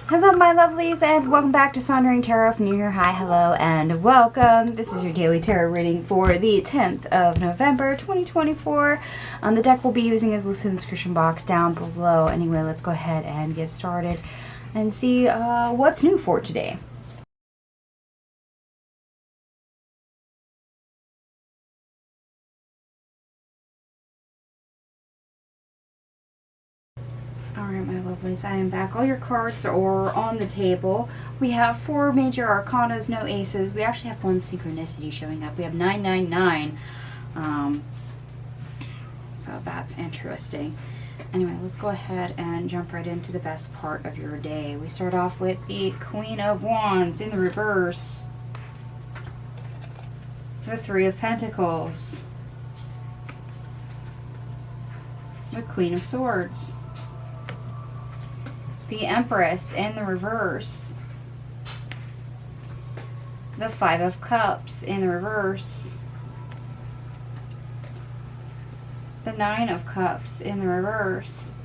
Hello my lovelies and welcome back to Sondering Tarot from New Year. Hi, hello and welcome. This is your daily tarot reading for the 10th of November 2024. The deck we'll be using is listed in the description box down below. Anyway, let's go ahead and get started and see what's new for today. Alright my lovelies, I am back. All your cards are on the table. We have 4 major arcanas, no aces. We actually have 1 synchronicity showing up. We have 999. So that's interesting. Anyway, let's go ahead and jump right into the best part of your day. We start off with the Queen of Wands in the reverse. The 3 of Pentacles. The Queen of Swords. The Empress in the reverse. The 5 of Cups in the reverse. The 9 of Cups in the reverse.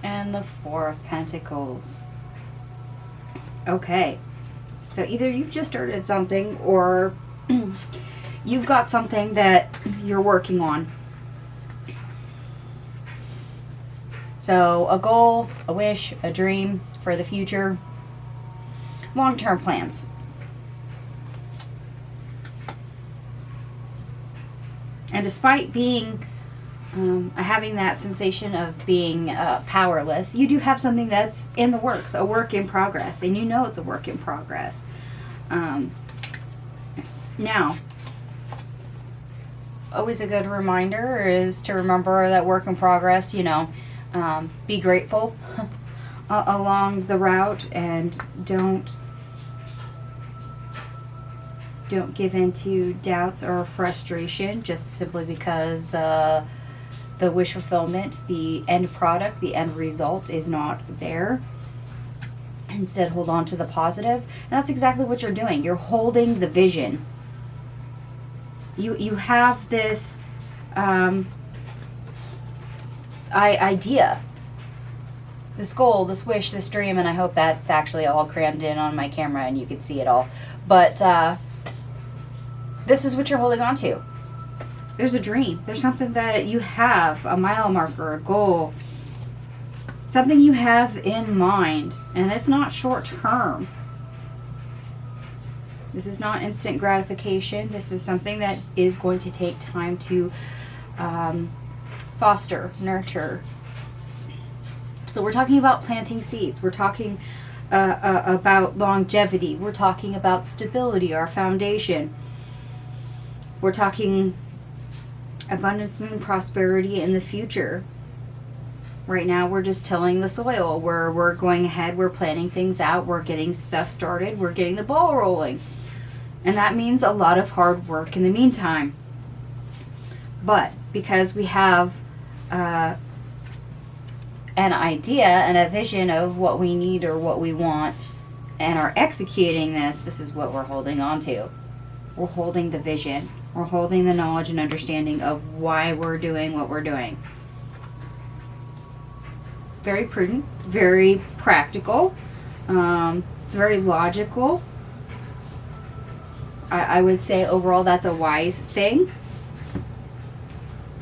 And the 4 of Pentacles. Okay. So either you've just started something or you've got something that you're working on. So a goal, a wish, a dream for the future, long-term plans. And despite being, having that sensation of being powerless, you do have something that's in the works, a work in progress, and you know it's a work in progress. Now, always a good reminder is to remember that work in progress, you know, be grateful along the route and don't give in to doubts or frustration just simply because the wish fulfillment, the end product, the end result is not there. Instead, hold on to the positive. And that's exactly what you're doing. You're holding the vision. You have this idea, this goal, this wish, this dream, and I hope that's actually all crammed in on my camera and you can see it all. But this is what you're holding on to. There's a dream. There's something that you have, a mile marker, a goal, something you have in mind, and it's not short term. This is not instant gratification. This is something that is going to take time to foster, nurture. So we're talking about planting seeds. We're talking about longevity. We're talking about stability, our foundation. We're talking abundance and prosperity in the future. Right now we're just tilling the soil. We're going ahead, we're planning things out, we're getting stuff started, we're getting the ball rolling. And that means a lot of hard work in the meantime. But because we have an idea and a vision of what we need or what we want and are executing this is what we're holding on to. We're holding the vision. We're holding the knowledge and understanding of why we're doing what we're doing. Very prudent, very practical, very logical. I would say overall that's a wise thing.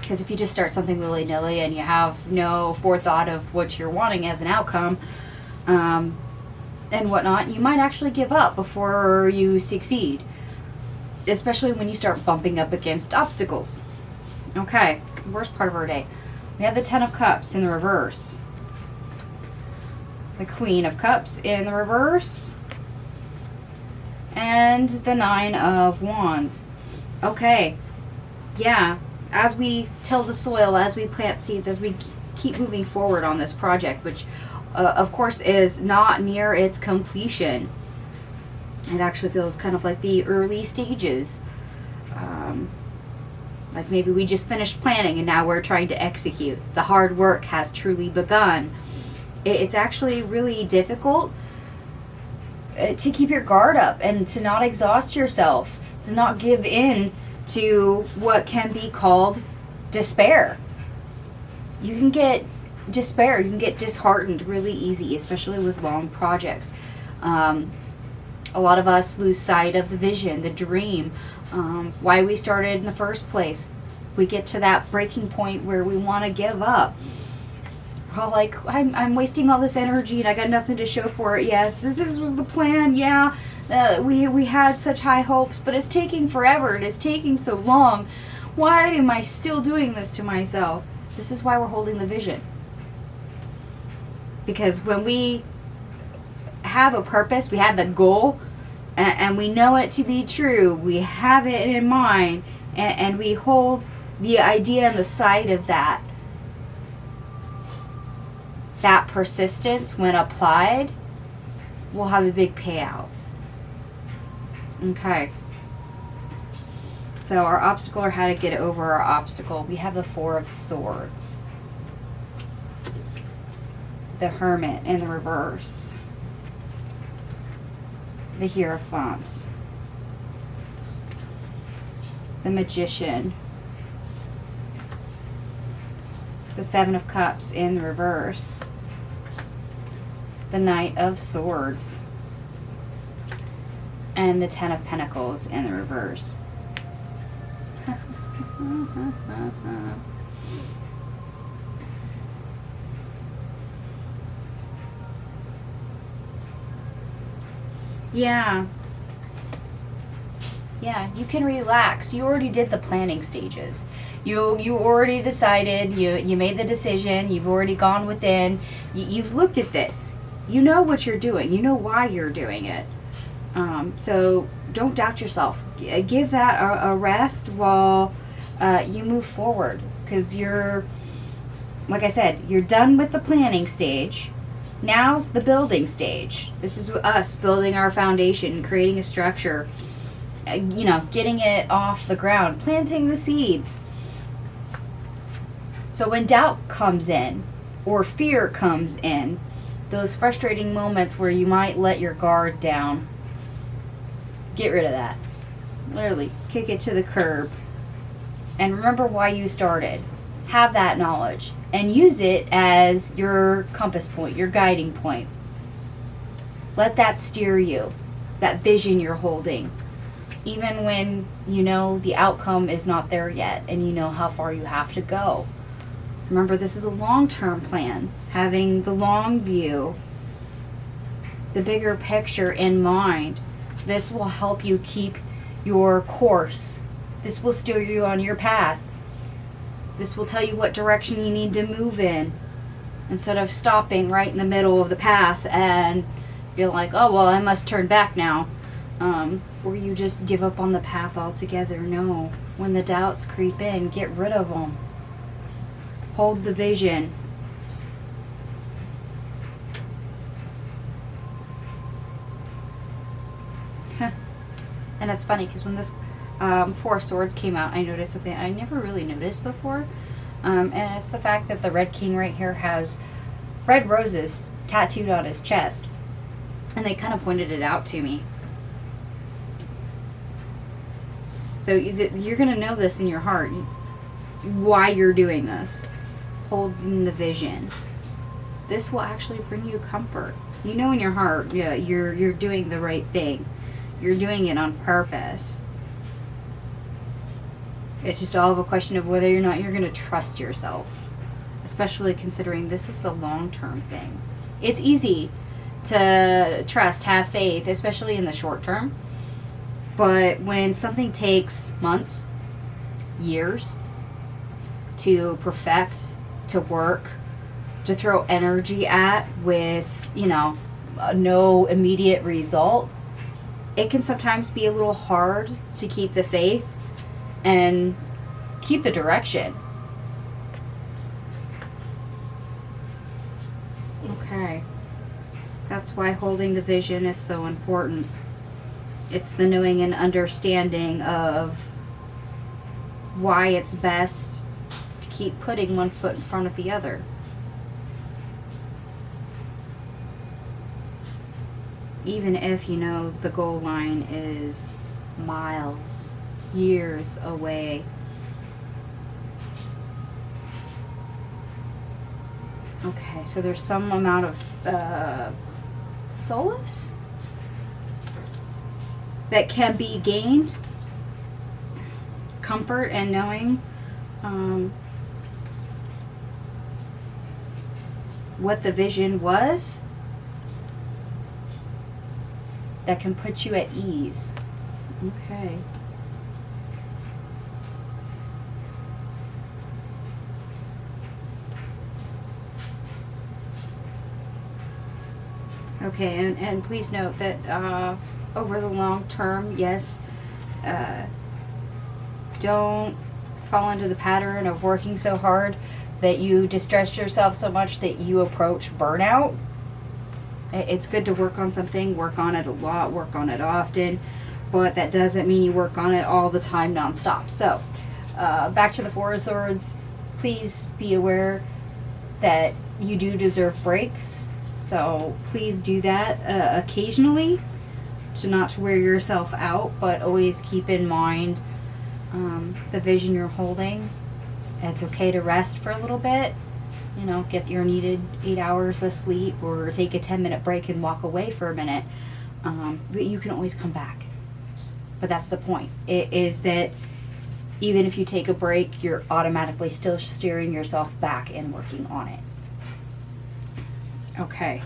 Because if you just start something willy-nilly and you have no forethought of what you're wanting as an outcome and whatnot, you might actually give up before you succeed. Especially when you start bumping up against obstacles. Okay, worst part of our day. We have the 10 of Cups in the reverse. The Queen of Cups in the reverse. And the 9 of Wands. Okay, yeah. As we till the soil, as we plant seeds, as we keep moving forward on this project, which of course is not near its completion. It actually feels kind of like the early stages. Like maybe we just finished planning and now we're trying to execute. The hard work has truly begun. It's actually really difficult to keep your guard up and to not exhaust yourself, to not give in to what can be called despair. You can get despair. You can get disheartened really easy, especially with long projects. A lot of us lose sight of the vision, the dream, why we started in the first place. We get to that breaking point where we want to give up. We're all like, I'm wasting all this energy and I got nothing to show for it. Yes, this was the plan. Yeah, we had such high hopes, but it's taking forever. It is taking so long. Why am I still doing this to myself? This is why we're holding the vision. Because when we have a purpose, we have the goal, and we know it to be true, we have it in mind, and we hold the idea and the sight of that persistence, when applied, will have a big payout. Okay. So our obstacle, or how to get over our obstacle, we have the Four of Swords. The Hermit in the reverse. The Hierophant. The Magician. The Seven of Cups in the reverse. The Knight of Swords. And the Ten of Pentacles in the reverse. Yeah, you can relax. You already did the planning stages. You already decided, you made the decision, you've already gone within, you've looked at this. You know what you're doing. You know why you're doing it. So don't doubt yourself. Give that a rest while you move forward. Because you're, like I said, you're done with the planning stage. Now's the building stage. This is us building our foundation, creating a structure, getting it off the ground, planting the seeds. So when doubt comes in, or fear comes in, those frustrating moments where you might let your guard down, get rid of that. Literally, kick it to the curb. And remember why you started. Have that knowledge. And use it as your compass point, your guiding point. Let that steer you. That vision you're holding. Even when you know the outcome is not there yet and you know how far you have to go. Remember, this is a long-term plan. Having the long view, the bigger picture in mind. This will help you keep your course. This will steer you on your path. This will tell you what direction you need to move in, instead of stopping right in the middle of the path and be like, oh, well, I must turn back now. Or you just give up on the path altogether. No. When the doubts creep in, get rid of them. Hold the vision. And it's funny because when this Four of Swords came out, I noticed something I never really noticed before. And it's the fact that the Red King right here has red roses tattooed on his chest. And they kind of pointed it out to me. So you're going to know this in your heart, why you're doing this. Holding the vision. This will actually bring you comfort. You know in your heart, yeah, you're doing the right thing. You're doing it on purpose. It's just all of a question of whether or not you're going to trust yourself. Especially considering this is a long-term thing. It's easy to trust, have faith, especially in the short term. But when something takes months, years to perfect, to work, to throw energy at with, no immediate result, it can sometimes be a little hard to keep the faith and keep the direction. Okay. That's why holding the vision is so important. It's the knowing and understanding of why it's best to keep putting one foot in front of the other. Even if the goal line is miles, years away. Okay, so there's some amount of solace that can be gained, comfort and knowing what the vision was, that can put you at ease. Okay. Okay, and please note that over the long term, yes, don't fall into the pattern of working so hard that you distress yourself so much that you approach burnout. It's good to work on something, work on it a lot, work on it often, but that doesn't mean you work on it all the time nonstop. So, back to the Four of Swords, please be aware that you do deserve breaks. So please do that occasionally, to not to wear yourself out, but always keep in mind the vision you're holding. It's okay to rest for a little bit, you know, get your needed 8 hours of sleep, or take a 10-minute break and walk away for a minute. But you can always come back. But that's the point. It is that even if you take a break, you're automatically still steering yourself back and working on it. Okay.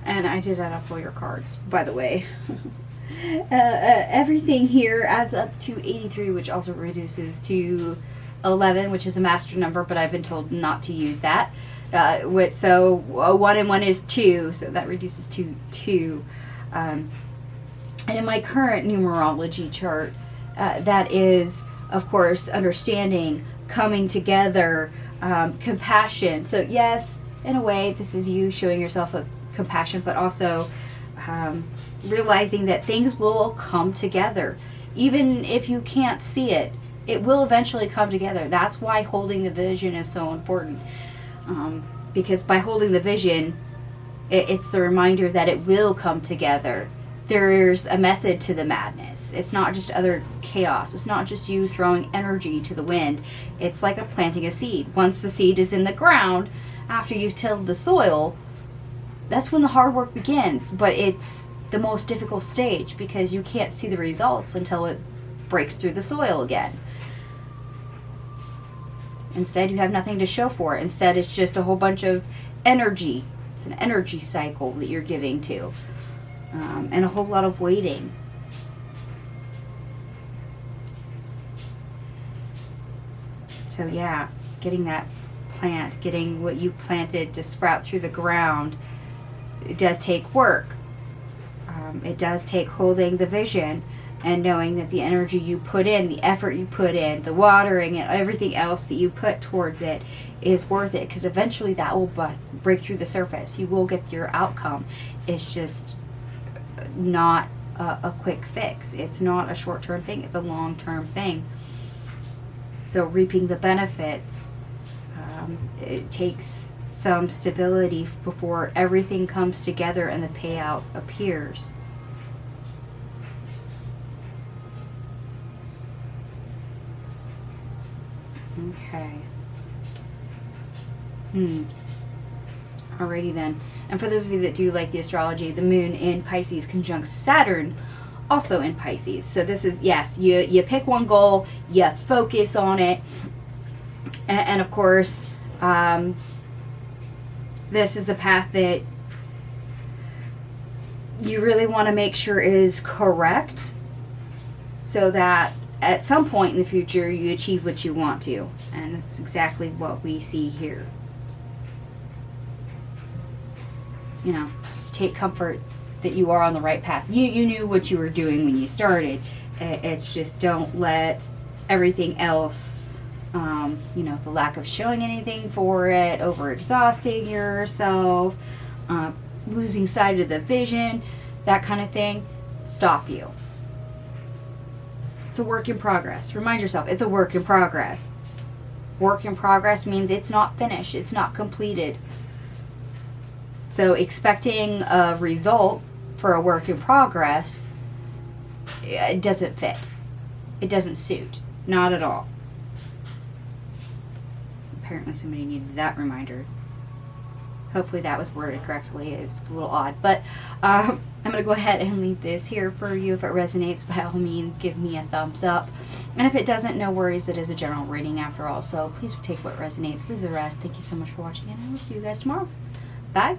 And I did add up all your cards, by the way. Everything here adds up to 83, which also reduces to 11, which is a master number, but I've been told not to use that. So 1 and 1 is 2, so that reduces to 2. And in my current numerology chart, that is, of course, understanding, coming together, compassion. So yes, in a way, this is you showing yourself a compassion, but also realizing that things will come together. Even if you can't see it, it will eventually come together. That's why holding the vision is so important. Because by holding the vision, it's the reminder that it will come together. There's a method to the madness. It's not just other chaos. It's not just you throwing energy to the wind. It's like planting a seed. Once the seed is in the ground, after you've tilled the soil, that's when the hard work begins. But it's the most difficult stage because you can't see the results until it breaks through the soil again. Instead, you have nothing to show for it. Instead, it's just a whole bunch of energy. It's an energy cycle that you're giving to. And a whole lot of waiting. So yeah, getting that plant, getting what you planted to sprout through the ground, it does take work. It does take holding the vision and knowing that the energy you put in, the effort you put in, the watering and everything else that you put towards it is worth it, because eventually that will break through the surface. You will get your outcome. It's just not a quick fix. It's not a short-term thing. It's a long-term thing. So reaping the benefits, it takes some stability before everything comes together and the payout appears. Okay. Alrighty then. And for those of you that do like the astrology, the moon in Pisces conjunct Saturn, also in Pisces. So this is, yes, you pick one goal, you focus on it, and of course, this is the path that you really want to make sure is correct, so that at some point in the future you achieve what you want to. And that's exactly what we see here. You know, just take comfort that you are on the right path. You knew what you were doing when you started. It's just don't let everything else, you know, the lack of showing anything for it, overexhausting yourself, losing sight of the vision, that kind of thing, stop you. It's a work in progress. Remind yourself, it's a work in progress. Work in progress means it's not finished, it's not completed. So expecting a result for a work in progress, it doesn't fit. It doesn't suit. Not at all. Apparently somebody needed that reminder. Hopefully that was worded correctly. It was a little odd. But I'm going to go ahead and leave this here for you. If it resonates, by all means, give me a thumbs up. And if it doesn't, no worries. It is a general reading after all. So please take what resonates. Leave the rest. Thank you so much for watching. And I will see you guys tomorrow. Bye.